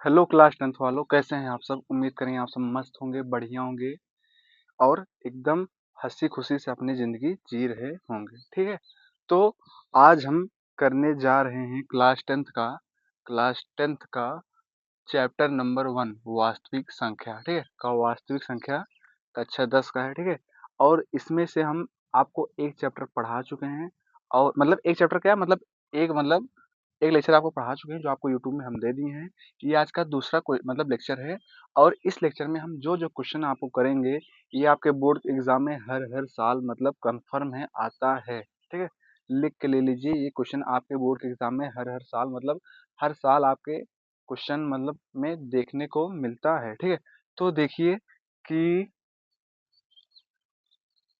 Hello class 10th वालों, कैसे हैं आप सब। उम्मीद करें आप सब मस्त होंगे, बढ़िया होंगे और एकदम हंसी खुशी से अपनी ज़िंदगी जी रहे होंगे। ठीक है, तो आज हम करने जा रहे हैं क्लास 10th का चैप्टर नंबर 1 वास्तविक संख्या। ठीक है, का वास्तविक संख्या कक्षा 10 का है। ठीक है, और इसमें से हम आपको एक चैप्टर पढ़ा चुके हैं, और मतलब एक चैप्टर क्या मतलब एक लेक्चर आपको पढ़ा चुके हैं जो आपको यूट्यूब में हम दे दिए हैं। ये आज का दूसरा कोई मतलब लेक्चर है, और इस लेक्चर में हम जो जो क्वेश्चन आपको करेंगे ये आपके बोर्ड एग्जाम में हर हर साल मतलब कंफर्म है, आता है। ठीक है, लिख के ले लीजिए, ये क्वेश्चन आपके बोर्ड के एग्जाम में हर हर साल मतलब हर साल आपके क्वेश्चन मतलब में देखने को मिलता है। ठीक है, तो देखिए कि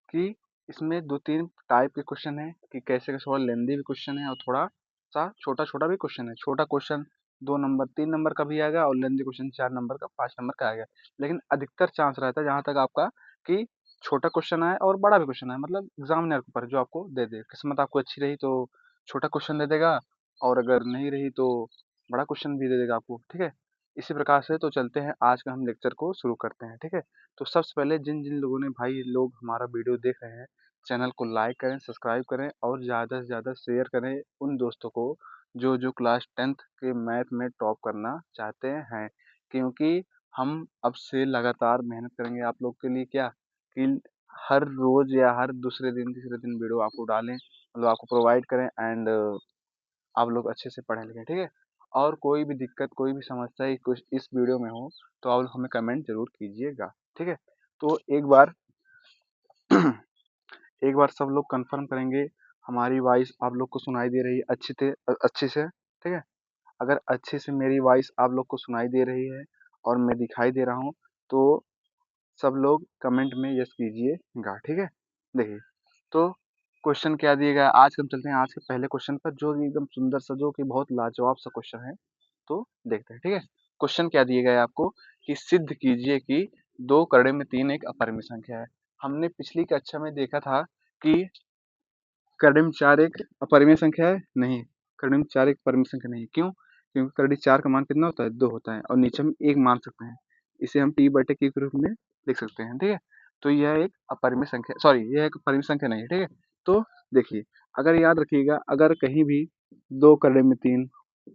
कि इसमें 2-3 टाइप के क्वेश्चन है, कि कैसे कैसे थोड़ा लेंदी भी क्वेश्चन है और थोड़ा सा छोटा छोटा भी क्वेश्चन है। छोटा क्वेश्चन 2 नंबर 3 नंबर का भी आएगा, और लेंदी क्वेश्चन 4 नंबर का 5 नंबर का आएगा। लेकिन अधिकतर चांस रहता है जहाँ तक आपका कि छोटा क्वेश्चन आए और बड़ा भी क्वेश्चन आए, मतलब एग्जामिनर के ऊपर जो आपको दे दे। किस्मत आपको अच्छी रही तो छोटा क्वेश्चन दे देगा, और अगर नहीं रही तो बड़ा क्वेश्चन भी दे देगा आपको। ठीक है, इसी प्रकार से तो चलते हैं, आज का हम लेक्चर को शुरू करते हैं। ठीक है, तो सबसे पहले जिन जिन लोगों ने भाई लोग हमारा वीडियो देख रहे हैं, चैनल को लाइक करें, सब्सक्राइब करें और ज़्यादा से ज़्यादा शेयर करें उन दोस्तों को जो जो क्लास 10th के मैथ में टॉप करना चाहते हैं। क्योंकि हम अब से लगातार मेहनत करेंगे आप लोग के लिए, क्या कि हर रोज़ या हर दूसरे दिन तीसरे दिन वीडियो आपको डालें, मतलब आपको प्रोवाइड करें, एंड आप लोग अच्छे से पढ़ें लिखें। ठीक है, और कोई भी दिक्कत कोई भी समस्या कुछ इस वीडियो में हो तो आप लोग हमें कमेंट जरूर कीजिएगा। ठीक है, तो एक बार एक बार सब लोग कंफर्म करेंगे हमारी वॉइस आप लोग को सुनाई दे रही है अच्छी से। ठीक है, अगर अच्छे से मेरी वॉइस आप लोग को सुनाई दे रही है और मैं दिखाई दे रहा हूँ तो सब लोग कमेंट में यस कीजिएगा। ठीक है, देखिए तो क्वेश्चन क्या दिया गया है। आज हम चलते हैं आज के पहले क्वेश्चन पर, जो कि एकदम सुंदर सा, जो कि बहुत लाजवाब सा क्वेश्चन है। तो देखते हैं। ठीक है, क्वेश्चन क्या दिया गया है आपको कि सिद्ध कीजिए कि 2 करड़े में 3 एक अपरिमेय संख्या है। हमने पिछली कक्षा में देखा था कि करड़े में 4 एक अपरिमेय संख्या है, नहीं, करड़े में 4 एक परिमेय संख्या नहीं। क्यों? क्योंकि करड़ी 4 का मान कितना होता है, 2 होता है, और नीचे हम 1 मान सकते हैं। इसे हम t बटे q के रूप में लिख सकते हैं। ठीक है, तो यह एक अपरिमेय संख्या, सॉरी, यह एक परिमेय संख्या नहीं है। ठीक है, तो देखिए, अगर याद रखिएगा, अगर कहीं भी 2 करड़े में 3,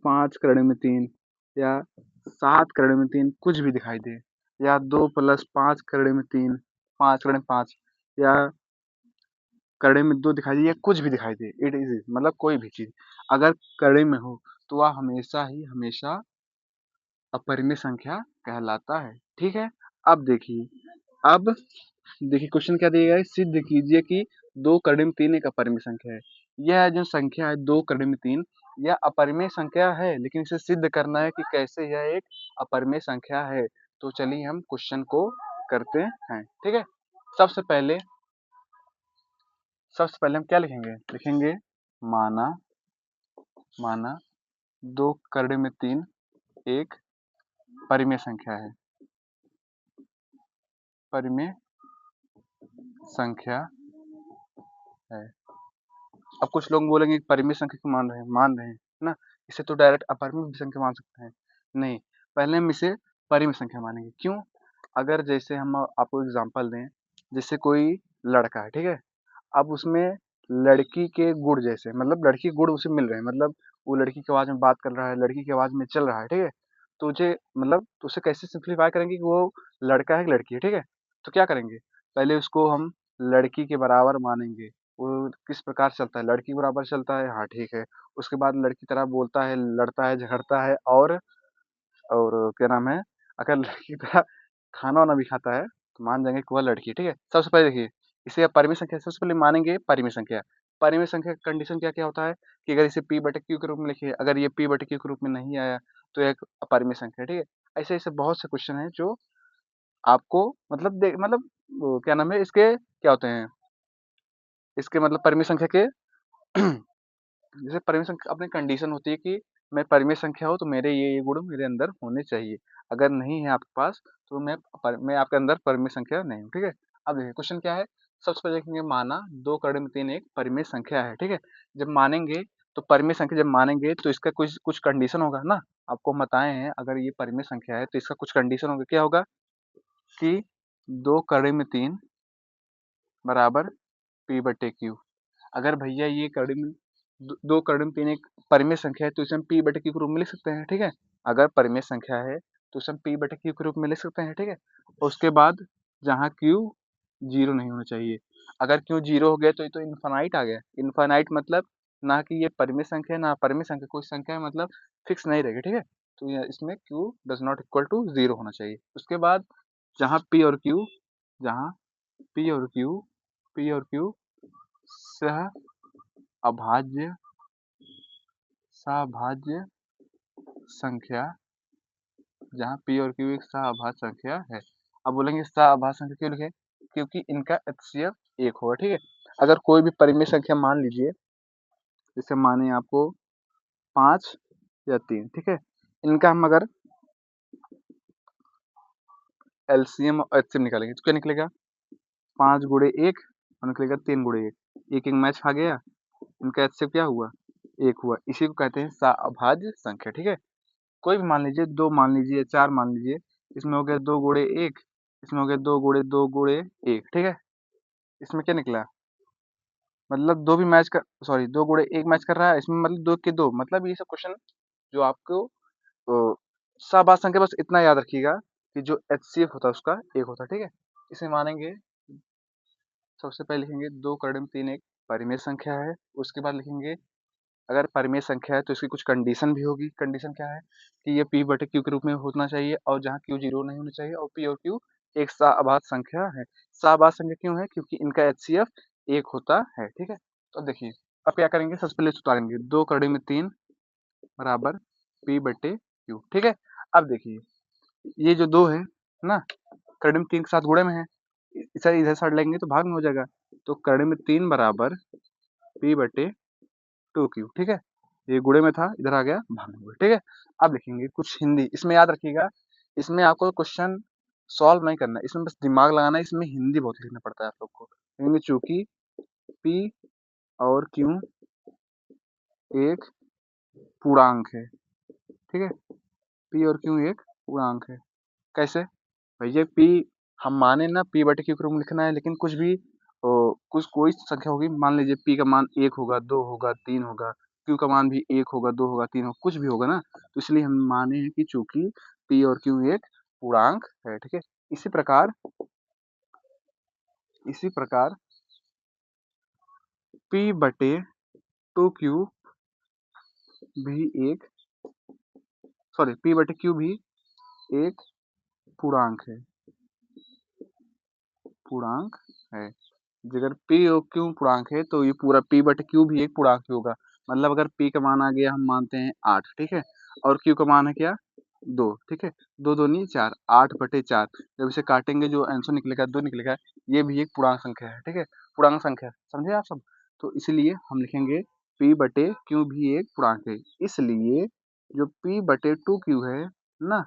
5 करड़े में 3 या 7 करड़े में 3 कुछ भी दिखाई दे, या 2 + 5 करड़े में 3, 5 करड़े में 5, या करड़े में 2 दिखाई दे, या कुछ भी दिखाई दे, इट इज मतलब कोई भी चीज अगर करड़े में हो तो वह हमेशा ही हमेशा अपरिमेय संख्या कहलाता है। ठीक है, अब देखिए क्वेश्चन क्या दिया गया है, सिद्ध कीजिए कि 2 करड़े में 3 एक अपरिमेय संख्या है। यह जो संख्या है 2 करड़े में 3, यह अपरिमेय संख्या है, लेकिन इसे सिद्ध करना है कि कैसे यह एक अपरिमेय संख्या है। तो चलिए हम क्वेश्चन को करते हैं। ठीक है, सबसे पहले हम क्या लिखेंगे, लिखेंगे माना माना 2 करड़े में 3 एक परिमेय संख्या है, परिमेय संख्या है। अब कुछ लोग बोलेंगे कि परिमेय संख्या को मान रहे हैं ना, इसे तो डायरेक्ट अपरिमेय संख्या मान सकते हैं। नहीं, पहले हम इसे परिमेय संख्या मानेंगे। क्यों? अगर जैसे हम आपको एग्जांपल दें, जैसे कोई लड़का है, ठीक है, अब उसमें लड़की के गुण, जैसे मतलब लड़की के गुण उसे मिल रहे हैं, मतलब वो लड़की की आवाज में बात कर रहा है, लड़की की आवाज में चल रहा है। ठीक है, तो तो उसे कैसे सिंप्लीफाई करेंगे कि वो लड़का है कि लड़की है। ठीक है, तो क्या करेंगे, पहले उसको हम लड़की के बराबर मानेंगे। वो किस प्रकार चलता है, लड़की के बराबर चलता है, हाँ ठीक है। उसके बाद लड़की की तरह बोलता है, लड़ता है, झगड़ता है, और क्या नाम है, अगर लड़की की तरह खाना वाना भी खाता है तो मान जाएंगे कि वह लड़की है। ठीक है, सबसे पहले देखिए, इसे आप परिमेय संख्या सबसे पहले मानेंगे परिमेय संख्या। परिमेय संख्या का कंडीशन क्या क्या होता है कि अगर इसे p बटे q के रूप में लिखिए, अगर ये p बटे q के रूप में नहीं आया तो एक अपरिमेय संख्या है। ठीक है, ऐसे ऐसे बहुत से क्वेश्चन हैं जो आपको मतलब वो क्या नाम है, इसके क्या होते हैं, इसके मतलब परिमेय संख्या के जैसे परिमेय संख्या अपनी कंडीशन होती है कि मैं परिमेय संख्या हो तो मेरे ये गुण मेरे अंदर होने चाहिए। अगर नहीं है आपके पास तो मैं आपके अंदर परिमेय संख्या नहीं हूँ। ठीक है, अब देखिए क्वेश्चन क्या है, सबसे पहले देखेंगे माना 2 करड़े में 3 एक परिमेय संख्या है। ठीक है, जब मानेंगे तो परिमेय संख्या जब मानेंगे तो इसका कुछ कुछ कंडीशन होगा ना, आपको हम बताए हैं अगर ये परिमेय संख्या है तो इसका कुछ कंडीशन होगा। क्या होगा कि 2 कड़ी में 3 बराबर p/q। अगर भैया ये कड़ी में 2 कड़ी में 3 एक परिमेय संख्या है तो इसे हम p/q के रूप में लिख सकते हैं, ठीक है। अगर परिमेय संख्या है तो इसे हम p/q के रूप में लिख सकते हैं, ठीक है। उसके बाद जहाँ q 0 नहीं होना चाहिए। अगर q 0 हो गया तो ये तो इनफाइनाइट आ गया। इनफाइनाइट मतलब ना कि ये परिमेय संख्या है ना अपरिमेय संख्या, कोई संख्या है मतलब फिक्स नहीं रहेगी, ठीक है। तो इसमें q does not equal to 0 होना चाहिए। उसके बाद जहाँ p और q जहाँ p और q सह अभाज्य सभाज्य संख्या, जहाँ p और q एक सह अभाज्य संख्या है। अब बोलेंगे सह अभाज्य संख्या क्यों लिखे, क्योंकि इनका HCF 1 होगा, ठीक है। अगर कोई भी परिमेय संख्या मान लीजिए, जैसे माने आपको 5 या 3, ठीक है। इनका हम अगर LCM और HCM निकालेंगे तो क्या निकलेगा, 5 गुणे 1 और निकलेगा 3 गुणे 1, एक मैच खा गया। इनका HCF क्या हुआ, 1 हुआ। इसी को कहते हैं सह अभाज्य संख्या, ठीक है। कोई भी मान लीजिए, 2 मान लीजिए, 4 मान लीजिए, इसमें हो गया 2 गुणे 1, इसमें हो गया 2 गुणे 2 गुणे 1, ठीक है। इसमें क्या निकला, मतलब 2 भी मैच कर, सॉरी 2 गुणे 1 मैच कर रहा है, इसमें मतलब 2 के 2, मतलब ये सब क्वेश्चन जो आपको सहअभाज्य संख्या, बस इतना याद रखिएगा कि जो HCF होता है उसका 1 होता है, ठीक है। इसे मानेंगे, सबसे पहले लिखेंगे 2 कड़ी में 3 एक परिमेय संख्या है। उसके बाद लिखेंगे अगर परिमेय संख्या है तो इसकी कुछ कंडीशन भी होगी। कंडीशन क्या है कि ये p/q के रूप में होना चाहिए और जहाँ q 0 नहीं होना चाहिए, और p और q एक सहअभाज्य संख्या है। सहअभाज्य संख्या क्यों है, क्योंकि इनका HCF 1 होता है, ठीक है। तो देखिए अब क्या करेंगे, सबसे पहले उतारेंगे 2 कड़ी में 3 बराबर p/q, ठीक है। अब देखिए ये जो 2 है ना, कड़ी में 3 के साथ गुणे में है, इसे इधर साइड लेंगे तो भाग में हो जाएगा। तो कड़ी में 3 बराबर p/2q, ठीक है। ये गुणे में था, इधर आ गया भाग में, ठीक है। अब लिखेंगे कुछ हिंदी, इसमें याद रखिएगा, इसमें आपको क्वेश्चन सॉल्व नहीं करना, इसमें बस दिमाग लगाना है। इसमें हिंदी बहुत लिखना पड़ता है आप लोग को, इनमें चूंकि p और q एक पूर्णांक है, ठीक है। p और q एक पूर्णांक है। कैसे भैया, p हम माने ना p/q के रूप में लिखना है, लेकिन कुछ भी कुछ कोई संख्या होगी, मान लीजिए p का मान 1 होगा, 2 होगा, 3 होगा, q का मान भी 1 होगा, 2 होगा, 3 होगा, कुछ भी होगा ना। तो इसलिए हम माने हैं कि चूंकि p और q एक पूर्णांक है, ठीक है। इसी प्रकार p/2q भी एक, सॉरी p/q भी एक पूर्णांक है, पूर्णांक है। अगर p और q पूर्णांक है तो ये पूरा p/q भी एक पूर्णांक ही होगा। मतलब अगर p का मान आ गया, हम मानते हैं 8, ठीक है, और q का मान है क्या, 2, ठीक है। 2 दूनी 4, 8/4। जब इसे काटेंगे जो आंसर निकलेगा 2 निकलेगा। ये भी एक पूर्णांक संख्या है, ठीक है, पूर्णांक संख्या, समझे आप सब। तो इसलिए हम लिखेंगे p/q भी एक पूर्णांक है। इसलिए जो p/2q है ना,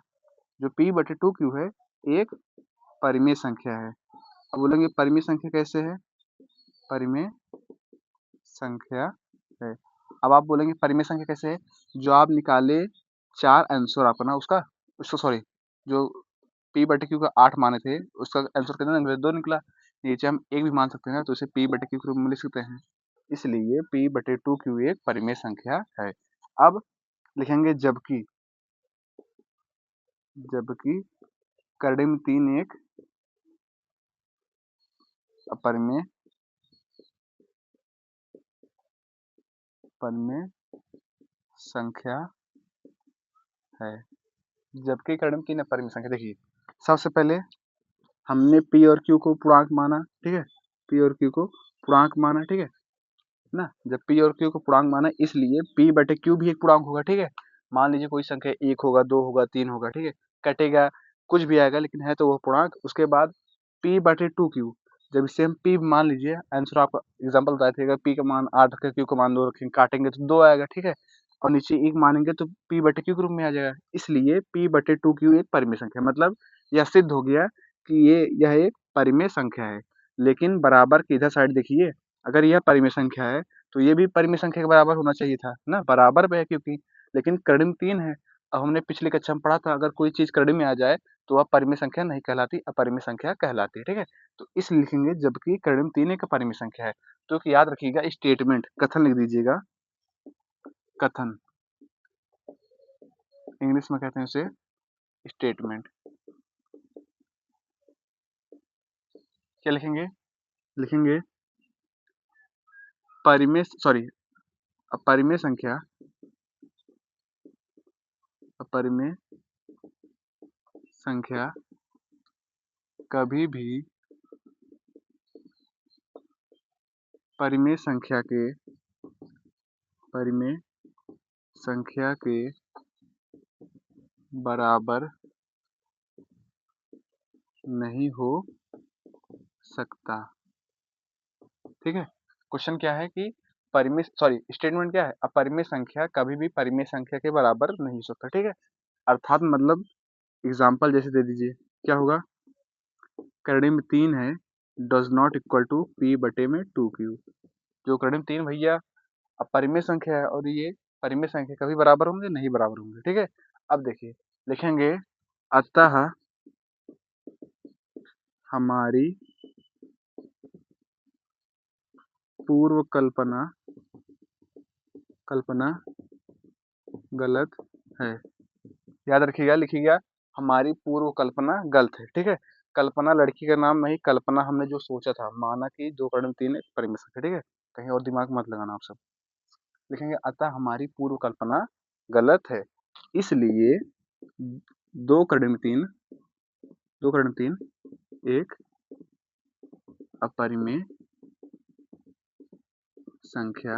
जो p/2q है एक परिमेय संख्या है। अब बोलेंगे परिमेय संख्या कैसे है, परिमेय संख्या है। अब आप बोलेंगे परिमेय संख्या कैसे है, जो आप निकाले 4 आंसर आपका ना, उसका सॉरी, जो p/q का 8 माने थे, उसका आंसर कितना निकला, 2 निकला। नीचे हम 1 भी मान सकते हैं ना, तो इसे p/q के रूप में लिख सकते हैं। इसलिए p/2q एक परिमेय संख्या है। अब लिखेंगे जबकि, जबकि कड़ी में 3 एक अपरिमेय परिमेय संख्या है। जबकि कड़ी में 3 अपरिमेय संख्या, देखिए सबसे पहले हमने p और q को पूर्णांक माना, ठीक है, p और q को पूर्णांक माना, ठीक है ना। जब p और q को पूर्णांक माना, इसलिए p/q भी एक पूर्णांक होगा, ठीक है। मान लीजिए कोई संख्या 1 होगा, 2 होगा, 3 होगा, ठीक है, कटेगा कुछ भी आएगा, लेकिन है तो वो पूर्णांक। उसके बाद p/2q, जब इसे हम p मान लीजिए, आंसर आपका एग्जाम्पल बताए थे, अगर p का मान 8 रखें, q का मान 2 रखें, काटेंगे तो 2 आएगा, ठीक है, और नीचे 1 मानेंगे तो p/q के रूप में आ जाएगा। इसलिए p/2q एक परिमेय संख्या, मतलब यह सिद्ध हो गया कि यह एक परिमेय संख्या है। लेकिन बराबर की इधर साइड देखिए, अगर यह परिमेय संख्या है तो ये भी परिमेय संख्या के बराबर होना चाहिए था ना, बराबर पे है क्योंकि, लेकिन कर्ण 3 है। अब हमने पिछली कक्षा में पढ़ा था अगर कोई चीज़ कर्ण में आ जाए तो वह परिमेय संख्या नहीं कहलाती, अपरिमेय संख्या कहलाती है, ठीक है? तो इस लिखेंगे जबकि कर्ण 3 एक अपरिमेय संख्या है। तो याद रखिएगा स्टेटमेंट, कथन लिख दीजिएगा, कथन, इंग्लिश में कहते हैं उसे स्टेटमेंट। क्या लिखेंगे? लिखेंगे अपरिमेय संख्या, अपरिमेय संख्या कभी भी परिमेय संख्या के बराबर नहीं हो सकता, ठीक है? क्वेश्चन क्या है कि स्टेटमेंट क्या है? अपरिमेय संख्या कभी भी परिमेय संख्या के बराबर नहीं हो सकता, ठीक है? अर्थात मतलब एग्जाम्पल जैसे दे दीजिए, क्या होगा? कर्ण में 3 है, does not equal to p बटे में 2q। जो कर्ण में 3 भैया अपरिमेय संख्या है और ये परिमेय संख्या कभी बराबर होंगे? नहीं बराबर होंगे, ठीक है? अब देखिए लिखेंगे अतः हमारी पूर्व कल्पना गलत है। याद रखिएगा, लिखिएगा हमारी पूर्व कल्पना गलत है, ठीक है? कल्पना लड़की का नाम नहीं, कल्पना हमने जो सोचा था, माना कि 2 कर्ण 3 एक परिमेय संख्या, ठीक है? कहीं और दिमाग मत लगाना आप सब। लिखेंगे अतः हमारी पूर्व कल्पना गलत है, इसलिए 2 कर्ण 3 एक अपरिमेय संख्या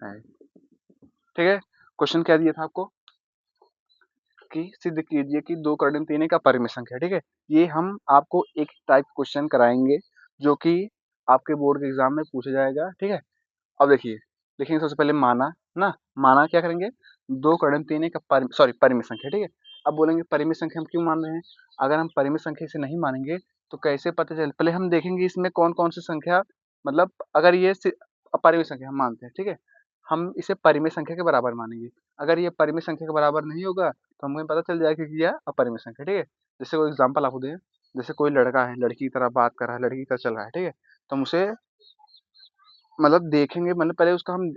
है, ठीक है? क्वेश्चन क्या दिया था आपको कि सिद्ध कीजिए कि 2 कर्ण 3 एक अपरिमेय संख्या है, ठीक है? ये हम आपको एक टाइप क्वेश्चन कराएंगे जो कि आपके बोर्ड के एग्जाम में पूछा जाएगा, ठीक है? अब देखिए, लिखेंगे सबसे पहले माना ना, माना क्या करेंगे? 2 कर्ण 3 एक परिमेय संख्या, ठीक है? अब बोलेंगे परिमेय संख्या हम क्यों मान रहे हैं? अगर हम परिमेय संख्या इसे नहीं मानेंगे तो कैसे पता चले? पहले हम देखेंगे इसमें कौन-कौन सी संख्या, मतलब अगर ये अपरिमेय संख्या हम मानते हैं, ठीक है? हम इसे परिमेय संख्या के बराबर मानेंगे। अगर ये परिमेय संख्या के बराबर नहीं होगा तो हमें पता चल जाएगा कि यह अपरिमेय संख्या, ठीक है? जैसे कोई एग्जाम्पल आपको दें, जैसे कोई लड़का है, लड़की की तरह बात कर रहा है, लड़की की तरह चल रहा है, ठीक है? तो हम उसे मतलब देखेंगे, मतलब पहले उसका हम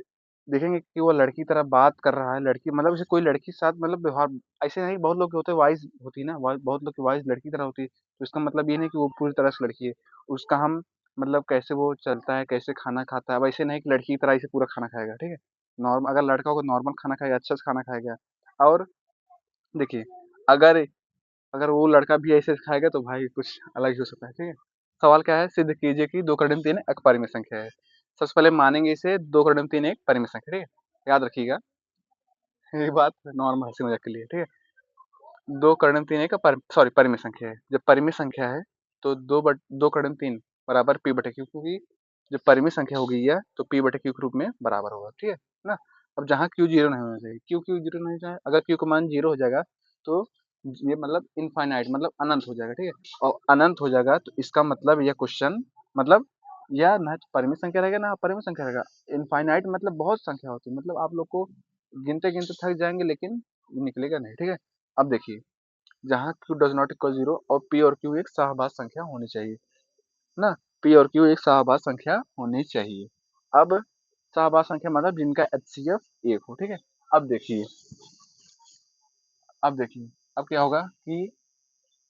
देखेंगे कि वो लड़की की तरह बात कर रहा है, लड़की मतलब जैसे कोई लड़की के साथ मतलब व्यवहार, ऐसे नहीं, बहुत लोग के होते हैं वॉइस होती है ना, बहुत लोग की वॉइस लड़की की तरह होती है, तो इसका मतलब ये नहीं कि वो पूरी तरह से लड़की है। उसका हम मतलब कैसे वो चलता है, कैसे खाना खाता है, वैसे नहीं कि लड़की की तरह ऐसे पूरा खाना खाएगा, ठीक है? नॉर्मल, अगर लड़का होगा नॉर्मल खाना खाएगा, अच्छा से खाना खाएगा। और देखिए, अगर अगर वो लड़का भी ऐसे खाएगा तो भाई कुछ अलग ही हो सकता है, ठीक है? सवाल क्या है? सिद्ध कीजिए कि 2 कर्ण 3 एक परिमेय संख्या है। सबसे पहले मानेंगे इसे 2 कर्ण 3 एक परिमेय संख्या, ठीक है? याद रखिएगा, ये बात नॉर्मल हँसी मज़ाक के लिए, ठीक है? 2 कर्ण 3 एक परिमेय संख्या है। जब परिमेय संख्या है तो 2 कर्ण 3 बराबर p बटे q, क्योंकि जब परिमेय संख्या हो गई है तो p बटे q के रूप में बराबर होगा, ठीक है ना? अब जहाँ q 0 नहीं होना चाहिए, q 0 नहीं होना चाहिए, अगर q का मान 0 हो जाएगा तो ये मतलब इनफाइनाइट, मतलब अनंत हो जाएगा, ठीक है? और अनंत हो जाएगा तो इसका मतलब यह क्वेश्चन, मतलब या ना तो परिमेय संख्या रहेगा ना अपरिमेय संख्या रहेगा। इनफाइनाइट मतलब बहुत संख्या होती है, मतलब आप लोग को गिनते-गिनते थक जाएँगे लेकिन निकलेगा नहीं, ठीक है? अब देखिए, जहाँ q डज़ नॉट इक्वल 0 और p और q एक शाहबाज संख्या होनी चाहिए ना, p और q एक शाहबाज संख्या होनी चाहिए। अब शाहबाज संख्या मतलब जिनका HCF 1 हो, ठीक है? अब देखिए, अब देखिए, अब क्या होगा कि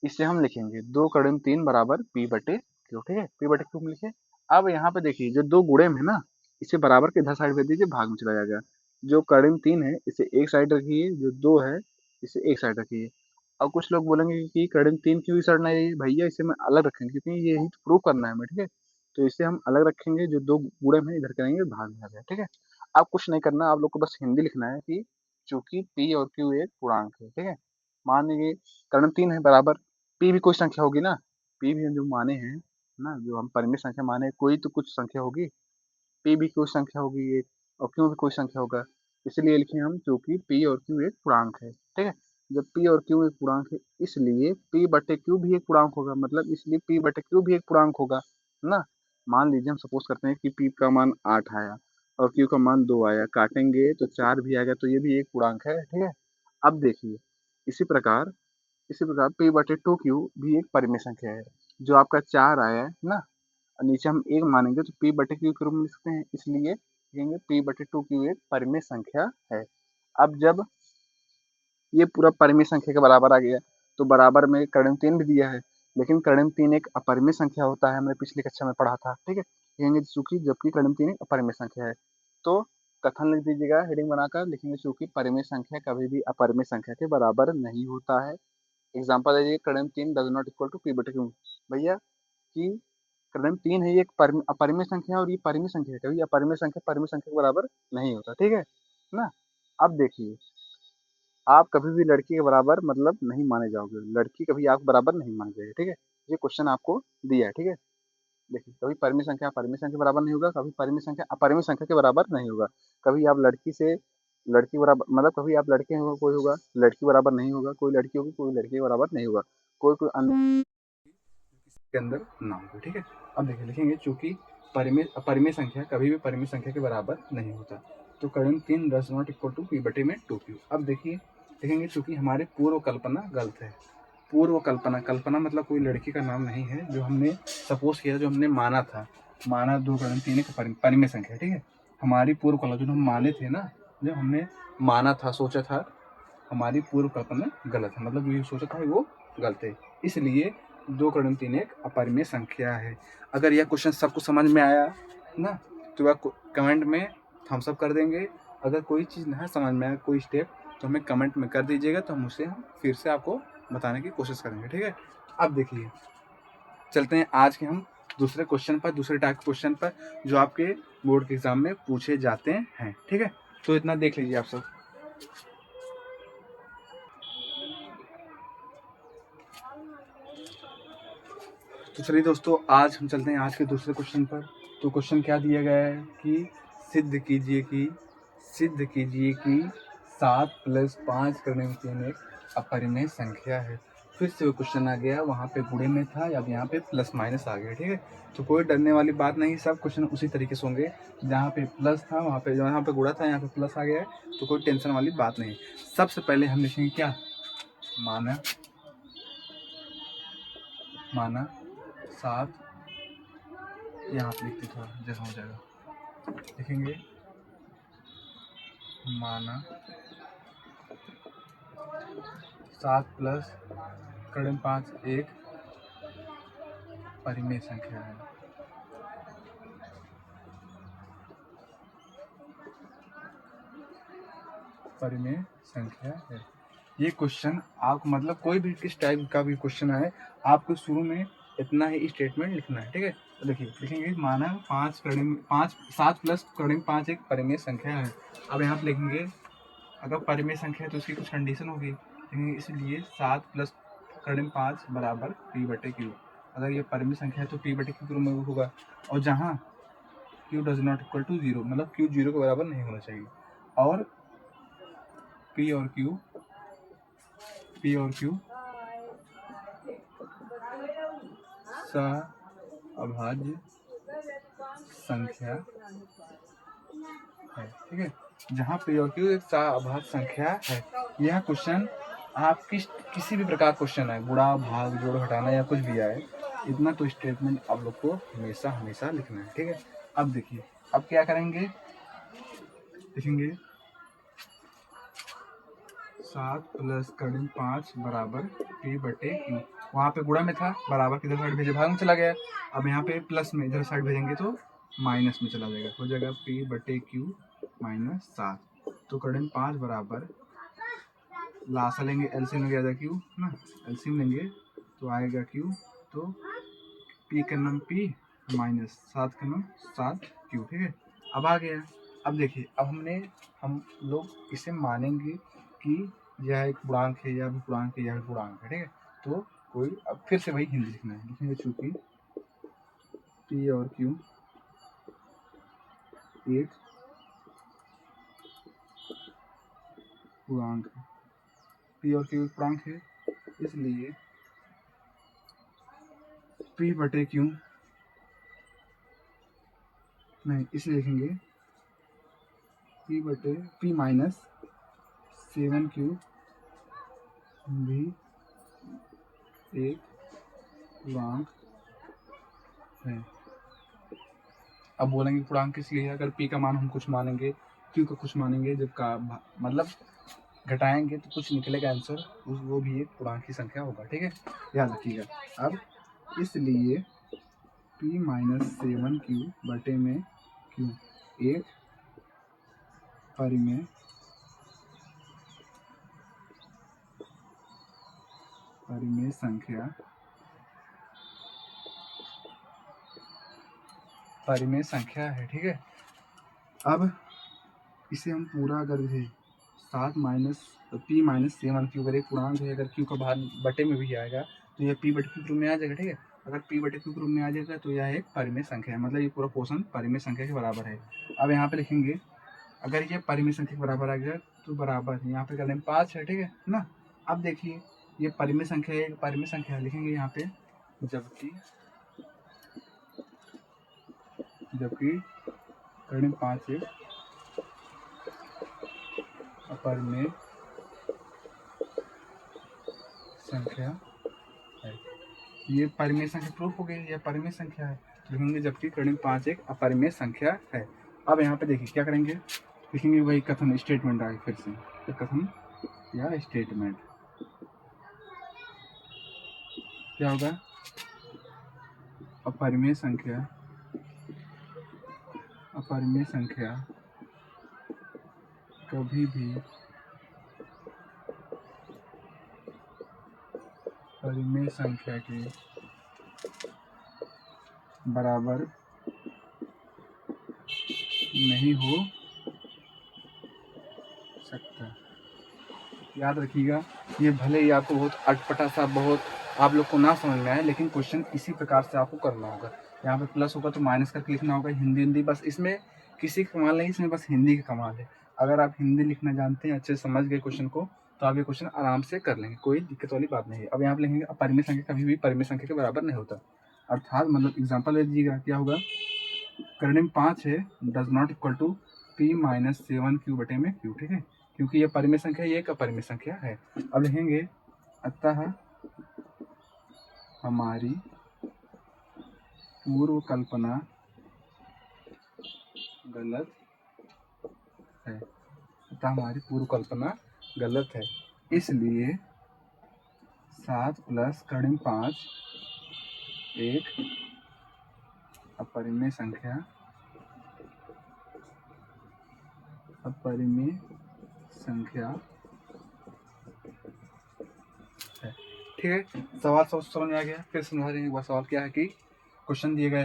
इसे हम लिखेंगे 2 कर्ण 3 बराबर p बटे q, ठीक है? p बटे q में लिखे। अब यहाँ पे देखिए जो 2 गुणे में है ना, इसे बराबर के इधर साइड भेज दीजिए, भाग में चला जाएगा। जो कर्ण 3 है इसे एक साइड रखिए, जो 2 है इसे एक साइड रखिए। अब कुछ लोग बोलेंगे कि कर्ण 3 क्यों इस साइड नहीं है? भैया इसे मैं अलग रखेंगे क्योंकि यही तो प्रूव करना है हमें, ठीक है? तो इसे हम अलग रखेंगे, जो 2 गुणे में इधर करेंगे, भाग में आ जाएगा, ठीक है? अब कुछ नहीं करना, आप लोग को बस हिंदी लिखना है कि चूंकि p और q एक पूर्णांक है, ठीक है? मान लीजिए कर्ण 3 है बराबर, p भी कोई संख्या होगी ना, p भी हम जो माने हैं ना, जो हम परिमेय संख्या माने, कोई तो कुछ संख्या होगी, p भी कोई संख्या होगी एक, और q भी कोई संख्या होगा। इसलिए लिखे हम क्योंकि p और q एक पूर्णांक है, ठीक है? जब p और q एक पूर्णांक है इसलिए p बटे q भी एक पूर्णांक होगा, मतलब इसलिए p बटे q भी एक पूर्णांक होगा ना। मान लीजिए हम सपोज करते हैं कि पी का मान 8 आया और क्यू का मान 2 आया, काटेंगे तो 4 भी आएगा, तो ये भी एक पूर्णांक है, ठीक है। अब देखिए इसी प्रकार पी बटे 2 क्यू भी एक परिमेय संख्या है। जो आपका 4 आया है ना, और नीचे हम 1 मानेंगे तो पी बटे क्यू के रूप में लिख सकते हैं, इसलिए लिखेंगे पी बटे 2 क्यू एक परिमेय संख्या है। अब जब ये पूरा परिमेय संख्या के बराबर आ गया, तो बराबर में कर्ण 3 भी दिया है, लेकिन कर्ण 3 एक अपरिमेय संख्या होता है, हमने पिछली कक्षा में पढ़ा था, ठीक है। लिखेंगे चूंकि जबकि कर्ण 3 एक अपरिमेय संख्या है, तो कथन लिख दीजिएगा हेडिंग बनाकर, लिखेंगे चूंकि परिमेय संख्या कभी भी अपरिमेय संख्या के बराबर नहीं होता है। एग्जाम्पल दे दीजिए, कर्ण 3 does not equal to p बटे क्यू। भैया कि कर्ण 3 है, ये एक अपरिमेय संख्या है और ये परिमेय संख्या है, कभी अपरिमेय संख्या परिमेय संख्या के बराबर नहीं होता, ठीक है ना। अब देखिए, आप कभी भी लड़की के बराबर मतलब नहीं माने जाओगे, लड़की कभी आप बराबर नहीं मानी जाएगी, ठीक है। ये क्वेश्चन आपको दिया है, ठीक है। देखिए, कभी परिमेय संख्या परिमेय संख्या के बराबर नहीं होगा, कभी परिमेय संख्या अपरिमेय संख्या के बराबर नहीं होगा। कभी आप लड़की से लड़की बराबर मतलब कभी आप लड़के होगा कोई होगा, लड़की बराबर नहीं होगा, कोई लड़की होगी कोई लड़के के बराबर नहीं होगा, कोई कोई के अंदर ना होगा, ठीक है। अब देखिए लिखेंगे चूंकि परिमेय संख्या कभी भी परिमेय संख्या के बराबर नहीं होता, तो कर्ण 3 does not equal to p बटे में 2q। अब देखिए लिखेंगे चूंकि हमारी पूर्व कल्पना गलत है। पूर्व कल्पना, कल्पना मतलब कोई लड़की का नाम नहीं है, जो हमने सपोज किया, जो हमने माना था, माना 2 कर्ण 3 एक परिमेय संख्या, ठीक है। हमारी पूर्व कल्पना जो हम माने थे ना, जो हमने माना था, सोचा था, हमारी पूर्व कल्पना गलत है, मतलब जो सोचा था वो गलत है, इसलिए 2 कर्ण 3 एक अपरिमेय संख्या है। अगर यह क्वेश्चन सबको समझ में आया ना, तो वह कमेंट में थम्स अप कर देंगे। अगर कोई चीज़ ना समझ में आए, कोई स्टेप, तो हमें कमेंट में कर दीजिएगा, तो हम फिर से आपको बताने की कोशिश करेंगे, ठीक है। अब देखिए चलते हैं आज के हम दूसरे क्वेश्चन पर, दूसरे टाइप क्वेश्चन पर, जो आपके बोर्ड के एग्जाम में पूछे जाते हैं, ठीक है। तो इतना देख लीजिए आप सब। तो चलिए दोस्तों, आज हम चलते हैं आज के दूसरे क्वेश्चन पर। तो क्वेश्चन क्या दिया गया है कि सिद्ध कीजिए कि 7 + 5 करने में 3 एक अपरिमेय संख्या है। फिर से वो क्वेश्चन आ गया, वहाँ पे गुणे में था, अब यहाँ पे प्लस माइनस आ गया, ठीक है। तो कोई डरने वाली बात नहीं, सब क्वेश्चन उसी तरीके से होंगे, जहाँ पे प्लस था वहाँ पे, जहाँ पे गुणा था यहाँ पे प्लस आ गया है, तो कोई टेंशन वाली बात नहीं। सबसे पहले हम लिखेंगे क्या, माना 7, यहाँ पे लिखते थोड़ा जगह हो जाएगा, लिखेंगे माना 7 + कर्ण 5 एक परिमेय संख्या है। परिमेय संख्या है। ये क्वेश्चन आप मतलब कोई भी किस टाइप का भी क्वेश्चन आए, आपको शुरू में इतना ही स्टेटमेंट लिखना है, ठीक है। तो देखिए लिखेंगे माना 7 + कर्ण 5 एक परिमेय संख्या है। अब यहाँ पे लिखेंगे, अगर परिमेय संख्या है तो उसकी कुछ कंडीशन होगी, इसलिए 7 + कर्ण 5 बराबर पी बटे क्यू। अगर ये परिमेय संख्या है तो पी बटे क्यू में होगा, और जहाँ q does not equal to 0, मतलब क्यू 0 के बराबर नहीं होना चाहिए, और पी और क्यू सअभाज्य संख्या है, ठीक है। जहाँ पी और क्यू एक सअभाज्य संख्या है। यह क्वेश्चन आप किसी भी प्रकार क्वेश्चन है, गुणा भाग जोड़ घटाना या कुछ भी आए, इतना तो स्टेटमेंट आप लोग को हमेशा लिखना है, ठीक है। अब देखिए, अब क्या करेंगे, लिखेंगे 7 + कर्ण 5 बराबर पी बटे क्यू। वहाँ पे गुणा में था, बराबर किधर साइड भेजे, भाग में चला गया। अब यहाँ पे प्लस में इधर साइड भेजेंगे तो माइनस में चला जाएगा, हो जाएगा पी बटे क्यू -7। तो कर्ण 5 बराबर, लासा लेंगे, एलसीएम लेंगे आएगा क्यू ना, एलसीएम लेंगे तो आएगा क्यू, तो पी का नाम पी -7 का नाम 7 क्यू, ठीक है। अब आ गया। अब देखिए, अब हम लोग इसे मानेंगे कि यह एक पूर्णांक है, यह भी पूर्णांक है, यह भी पूर्णांक है, ठीक है। तो कोई अब फिर से वही हिंदी लिखना है, लिखेंगे चूंकि पी और क्यू एक पूर्णांक है, पी और क्यू एक पूर्णांक है, इसलिए पी बटे क्यू नहीं, इसलिए लिखेंगे p बटे p माइनस 7q भी एक पूर्णांक है। अब बोलेंगे पूर्णांक किस लिए है? अगर p का मान हम कुछ मानेंगे, q का कुछ मानेंगे, जब का मतलब घटाएंगे तो कुछ निकलेगा आंसर, वो भी एक पूर्णांक की संख्या होगा। ठीक है, याद रखिएगा। अब इसलिए p माइनस 7q बटे में q एक परिमेय संख्या है। ठीक है, अब इसे हम पूरा अगर है 7 माइनस p माइनस 7q अगर एक पूर्णांक है, अगर q का बाहर बटे में भी आएगा तो यह p बटे q के रूप में आ जाएगा। ठीक है, अगर p बटे q के रूप में आ जाएगा तो यह एक परिमेय संख्या है, मतलब ये पूरा पोर्शन परिमेय संख्या के बराबर है। अब यहाँ पे लिखेंगे अगर ये परिमेय संख्या के बराबर आ गया तो बराबर यहाँ पे कर देंगे 5 है। ठीक है ना, अब देखिए ये परिमेय संख्या है, परिमेय संख्या लिखेंगे यहाँ पे, जबकि कर्ण 5 एक अपरिमेय संख्या है। ये परिमेय संख्या प्रूफ हो गई, यह परिमेय संख्या है, लिखेंगे जबकि कर्ण 5 एक अपरिमेय संख्या है। अब यहाँ पे देखिए क्या करेंगे, लिखेंगे वही कथन स्टेटमेंट आगे फिर से, तो कथन या स्टेटमेंट क्या होगा, अपरिमेय संख्या कभी भी परिमेय संख्या के बराबर नहीं हो सकता। याद रखिएगा, ये भले ही आपको बहुत अटपटा सा, बहुत आप लोग को ना समझ में आए, लेकिन क्वेश्चन इसी प्रकार से आपको करना होगा। यहाँ पे प्लस होगा तो माइनस करके लिखना होगा, हिंदी बस, इसमें किसी का कमाल नहीं, इसमें बस हिंदी का कमाल है। अगर आप हिंदी लिखना जानते हैं, अच्छे से समझ गए क्वेश्चन को, तो आप ये क्वेश्चन आराम से कर लेंगे, कोई दिक्कत वाली बात नहीं है। अब यहाँ पे लिखेंगे अपरिमेय संख्या कभी भी परिमेय संख्या के बराबर नहीं होता, अर्थात मतलब एग्जाम्पल ले लीजिएगा, क्या होगा, कर्ण में 5 है does not equal to p minus 7q बटे में q। ठीक है, क्योंकि ये परिमेय संख्या, ये एक अपरिमेय संख्या है। अब लिखेंगे अतः हमारी पूर्व कल्पना गलत है, अतः हमारी पूर्व कल्पना गलत है, इसलिए 7 प्लस कर्ण 5 एक अपरिमेय संख्या है। ठीक है, सवाल समझ में आ गया, फिर समझा देंगे। वह सवाल क्या है कि क्वेश्चन दिए गए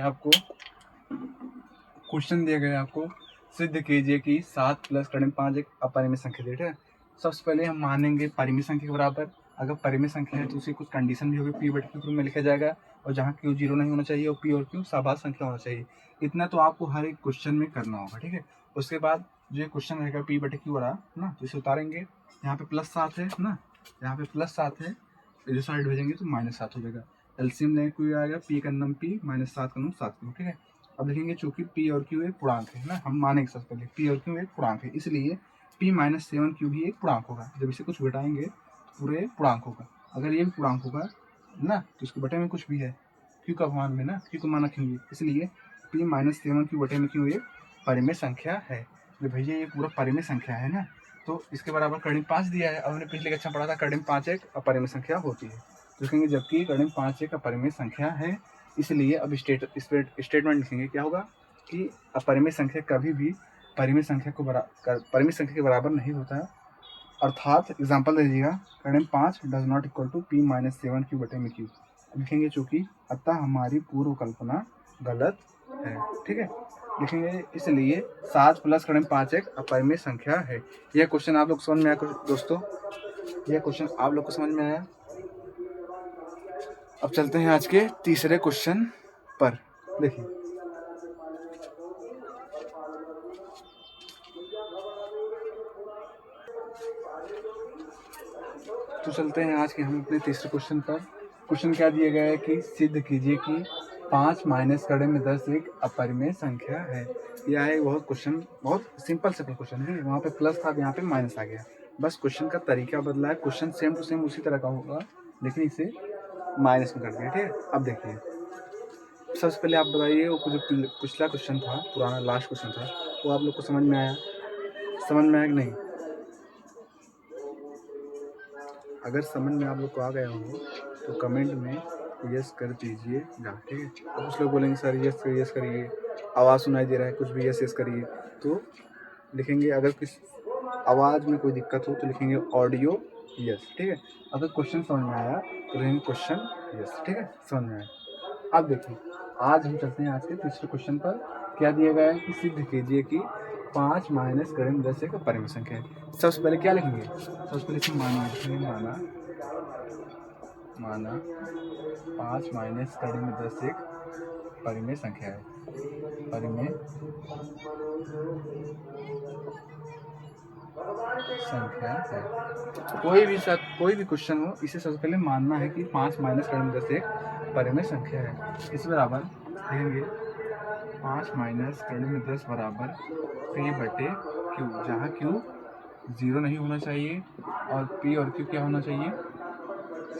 आपको सिद्ध कीजिए कि 7 प्लस कर्ण 5 एक अपरिमेय संख्या। ठीक है, सबसे पहले हम मानेंगे परिमेय संख्या के बराबर। अगर परिमेय संख्या है तो उसकी कुछ कंडीशन भी होगी, p बटे q के रूप में लिखा जाएगा, और जहाँ q 0 नहीं होना चाहिए और p और q सबाध संख्या होना चाहिए। इतना तो आपको हर एक क्वेश्चन में करना होगा। ठीक है, उसके बाद जो क्वेश्चन रहेगा p बटे q वाला ना, तो इसे उतारेंगे, यहाँ पे +7 है ना, यहाँ पे +7 है, इधर साइड भेजेंगे तो -7 हो जाएगा। एलसीएम लेंगे, कोई आएगा, p का नम p -7 का नम 7। ठीक है, अब लिखेंगे चूंकि p और q एक पूर्णांक है ना, हम मानेंगे सबसे पहले p और q एक पूर्णांक है, इसलिए p माइनस 7q भी एक पूर्णांक होगा। जब इसे कुछ घटाएंगे तो पूरे पूर्णांक होगा। अगर ये भी पूर्णांक होगा ना, तो इसके बटे में कुछ भी है, q का मान में ना, q को मान रखेंगे, इसलिए p माइनस 7q बटे में q एक परिमेय संख्या है। तो भैया ये पूरा परिमेय संख्या है ना, तो इसके बराबर कर्ण 5 दिया है। अब हमने पिछले कक्षा पढ़ा था कर्ण 5 एक अपरिमेय संख्या होती है, तो लिखेंगे जबकि कर्ण 5 एक अपरिमेय संख्या है, इसलिए अब स्टेटमेंट लिखेंगे, क्या होगा कि अपरिमेय संख्या कभी भी परिमेय संख्या के बराबर नहीं होता है, अर्थात एग्जाम्पल दे दीजिएगा, कर्ण 5 does not equal to p minus 7q बटे में q। लिखेंगे चूंकि अतः हमारी पूर्व कल्पना गलत है। ठीक है, लिखेंगे इसलिए 7 प्लस कर्ण 5 एक अपरिमेय संख्या है। यह क्वेश्चन आप लोग समझ में आया दोस्तों, यह क्वेश्चन आप लोग को समझ में आया। अब चलते हैं आज के तीसरे क्वेश्चन पर। देखिए, तो चलते हैं आज के हम अपने तीसरे क्वेश्चन पर। क्वेश्चन क्या दिया गया है कि सिद्ध कीजिए कि 5 माइनस कर्ण में 10 एक अपरिमेय संख्या है। यह है बहुत क्वेश्चन, बहुत सिंपल क्वेश्चन है। वहाँ पे प्लस था, अब यहाँ पे माइनस आ गया, बस क्वेश्चन का तरीका बदला है। क्वेश्चन सेम टू सेम उसी तरह का होगा, लेकिन इसे माइनस में कर दिया। ठीक है, अब देखिए सबसे पहले आप बताइए वो जो पिछला क्वेश्चन था, पुराना लास्ट क्वेश्चन था, वो आप लोग को समझ में आया? समझ में आया कि नहीं? अगर समझ में आप लोग को आ गया हो तो कमेंट में यस कर दीजिएगा। ठीक है, अब कुछ लोग बोलेंगे सर यस करिए, आवाज़ सुनाई दे रहा है, कुछ भी यस करिए, तो लिखेंगे। अगर किस आवाज़ में कोई दिक्कत हो तो लिखेंगे ऑडियो यस। ठीक है, अगर क्वेश्चन समझ में आया तो लिखेंगे क्वेश्चन यस। ठीक है, समझ में आया। अब देखिए आज हम चलते हैं आज के तीसरे क्वेश्चन पर। क्या दिया गया है कि सिद्ध कीजिए कि 5 माइनस करें 10 एक परिमेय संख्या है। सबसे पहले क्या लिखेंगे? सबसे पहले इसमें माना 5 माइनस करें 10 एक परिमेय संख्या है। परिमेय संख्या है। कोई भी क्वेश्चन हो, इसे सबसे पहले मानना है कि 5 माइनस करें 10 एक परिमेय संख्या है। इस बराबर लिखेंगे 5 माइनस करें 10 बराबर p बटे q, जहाँ q 0 नहीं होना चाहिए और p और q क्या होना चाहिए?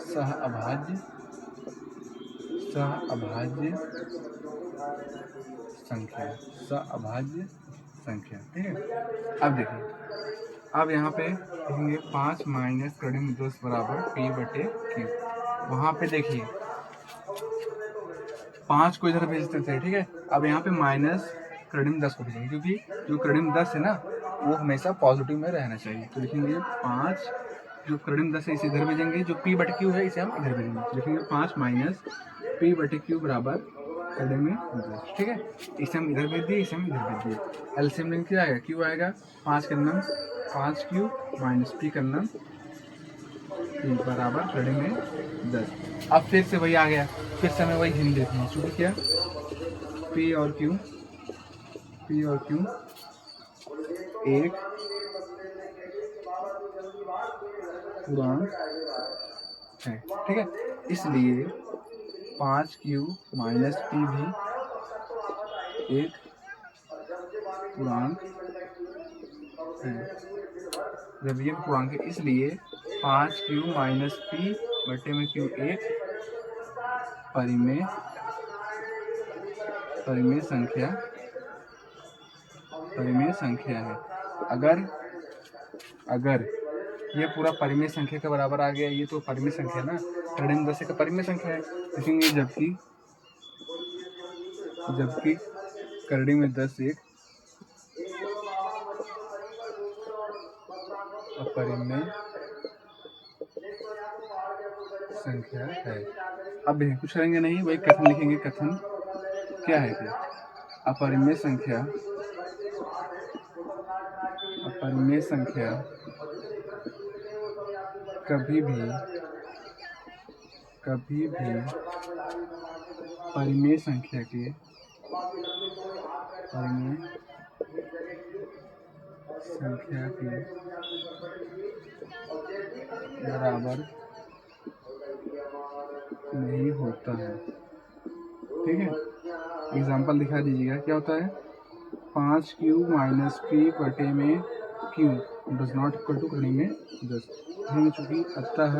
सहअभाज्य संख्या। ठीक है, अब देखिए अब यहाँ पे लिखेंगे 5 माइनस करें 10 बराबर p बटे q। वहाँ पे देखिए 5 को इधर भेजते थे। ठीक है, अब यहाँ पे माइनस करें 10 को भेजेंगे, क्योंकि जो करें 10 है ना वो हमेशा पॉजिटिव में रहना चाहिए। तो लिखेंगे 5, जो करें 10 है इसे इधर भेजेंगे, जो p बटे q है इसे हम इधर भेजेंगे। तो लिखेंगे 5 माइनस p बटे q बराबर करें 10। ठीक है, इसे हम इधर भेज दिए, इसे हम इधर भेज दिए। एलसीएम लेंगे क्या आएगा? q आएगा 5 का नम 5q माइनस p का नम p बराबर करें 10। अब फिर से वही आ गया, फिर से हमें वही हिंट देते हैं, क्योंकि क्या p और q एक पूर्णांक है। ठीक है, इसलिए 5q माइनस p भी एक पूर्णांक है। जब ये पूर्णांक है, इसलिए 5q माइनस p बटे में q एक परिमेय संख्या है। अगर ये पूरा परिमेय संख्या के बराबर आ गया, ये तो परिमेय संख्या है ना, करें 10 का परिमेय संख्या है। लिखेंगे जबकि करें में 10 एक अपरिमेय संख्या है। अब कुछ करेंगे नहीं, वही कथन लिखेंगे। कथन क्या है कि अपरिमेय संख्या कभी भी परिमेय संख्या के बराबर नहीं होता है। ठीक है, एग्जाम्पल दिखा दीजिएगा क्या होता है। 5q माइनस p बटे में q does not equal to करें में 10। चूंकि अतः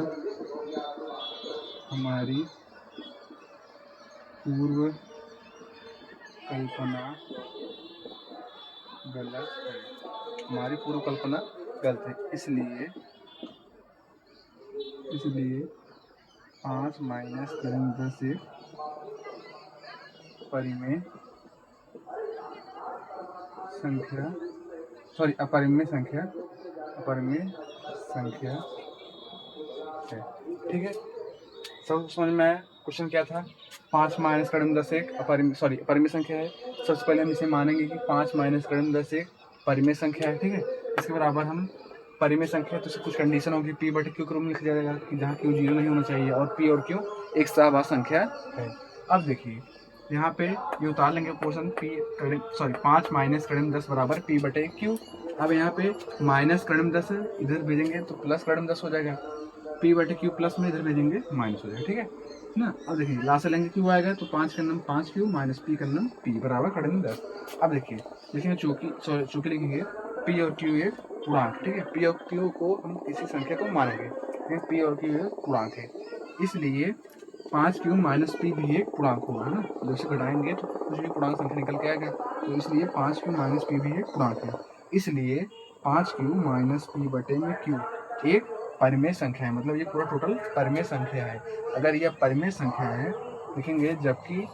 हमारी पूर्व कल्पना गलत है। इसलिए 5 माइनस करें 10 से अपरिमेय संख्या है। ठीक है, सब समझ में आया? क्वेश्चन क्या था? 5 माइनस करें 10 एक परिमेय संख्या है। सबसे पहले हम इसे मानेंगे कि 5 माइनस करें 10 एक परिमेय संख्या है। ठीक है, इसके बराबर हम परिमेय संख्या है तो कुछ कंडीशन होगी, p बटे q के रूप में लिखा जाएगा कि जहाँ q 0 नहीं होना चाहिए और p और q एक सहभाज्य संख्या है। अब देखिए यहाँ पे ये उतार लेंगे पोर्शन 5 माइनस करें 10 बराबर p बटे q। अब यहाँ पे माइनस करें 10 इधर भेजेंगे तो प्लस करें 10 हो जाएगा। पी बटे क्यू प्लस में इधर भेजेंगे माइनस हो जाएगा, ठीक है ना। अब देखिए लास्ट से लेंगे क्यू आएगा तो 5 का नम 5 क्यू माइनस पी का नम पी बराबर खड़े में 10। अब देखिए लिखेंगे चूंकि लिखेंगे पी और क्यू एक पूर्णांक, ठीक है। पी और क्यू को हम किसी संख्या को मानेंगे, पी और क्यू एक पूर्णांक है, इसलिए 5 क्यू माइनस पी भी एक पूर्णांक होगा, है ना। जब से घटाएंगे तो कुछ भी पूर्णांक संख्या निकल के आएगा, तो इसलिए 5 क्यू माइनस पी भी एक पूर्णांक है, इसलिए 5 क्यू माइनस पी बटे में क्यू एक परिमेय संख्या है, मतलब ये पूरा टोटल परिमेय संख्या है। अगर यह परिमेय संख्या है लिखेंगे, जबकि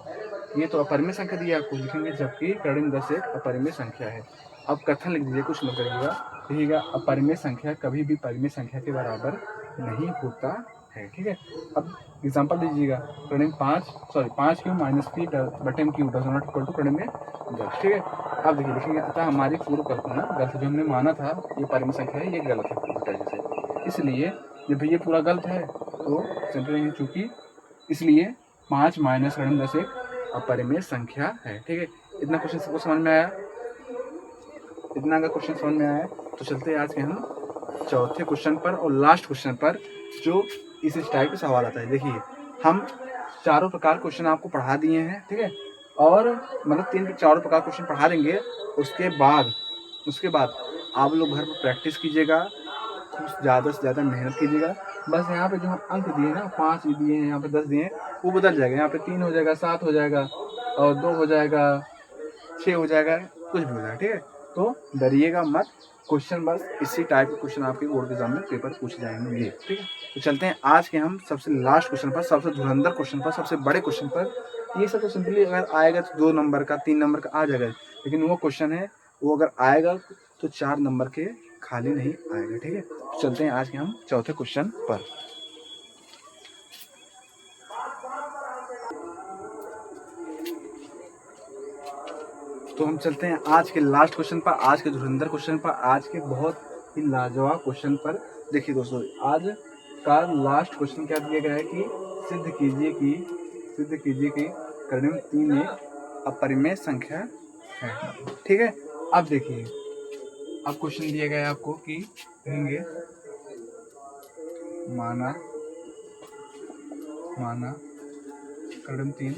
ये तो अपरिमेय संख्या दी है आपको, लिखेंगे जबकि ऋण 10 एक अपरिमेय संख्या है। अब कथन लिख दीजिए, कुछ मत करिएगा, लिखिएगा अपरिमेय संख्या कभी भी परिमेय संख्या के बराबर नहीं होता है, ठीक है। अब एग्जाम्पल दीजिएगा, ऋण 5 क्यू माइनस पी बटे में q does not equal to ऋण में 10, ठीक है। अब देखिए लिखेंगे, अतः हमारी पूर्व कल्पना गलत, जो हमने माना था ये परिमेय संख्या है ये गलत है पूरी तरह से, इसलिए जब ये पूरा गलत है तो सिंपल चूंकि इसलिए 5 माइनस ऋण 10 एक अपरिमेय संख्या है, ठीक है। इतना क्वेश्चन सबको समझ में आया? इतना अगर क्वेश्चन समझ में आया तो चलते हैं आज के हम चौथे क्वेश्चन पर और लास्ट क्वेश्चन पर, जो इस टाइप का सवाल आता है। देखिए हम चारों प्रकार क्वेश्चन आपको पढ़ा दिए हैं, ठीक है, और मतलब चारों प्रकार क्वेश्चन पढ़ा देंगे। उसके बाद आप लोग घर पर प्रैक्टिस कीजिएगा, ज़्यादा से ज़्यादा मेहनत कीजिएगा। बस यहाँ पे जो अंक दिए ना 5 दिए हैं, यहाँ पे 10 दिए हैं, वो बदल जाएगा, यहाँ पे 3 हो जाएगा, 7 हो जाएगा, और 2 हो जाएगा, 6 हो जाएगा, कुछ भी हो जाएगा, ठीक है। तो डरिएगा मत, क्वेश्चन बस इसी टाइप के क्वेश्चन आपके बोर्ड के एग्जाम में पेपर पूछ जाएंगे, ठीक है। तो चलते हैं आज के हम सबसे लास्ट क्वेश्चन पर, सबसे धुरंधर क्वेश्चन पर, सबसे बड़े क्वेश्चन पर। ये सब तो सिंपली अगर आएगा तो 2 नंबर का 3 नंबर का आ जाएगा, लेकिन वो क्वेश्चन है वो अगर आएगा तो 4 नंबर के खाली नहीं आएगा, ठीक है। तो चलते हैं आज के हम चौथे क्वेश्चन पर। तो हम चलते हैं आज के लास्ट क्वेश्चन पर, आज के धुरंधर क्वेश्चन पर, आज के बहुत ही लाजवाब क्वेश्चन पर। देखिए दोस्तों, आज का लास्ट क्वेश्चन क्या दिया गया है कि सिद्ध कीजिए कि ऋण 3 एक अपरिमेय संख्या है, ठीक है। अब देखिए, अब क्वेश्चन दिया गया है आपको कि कहेंगे माना ऋण 3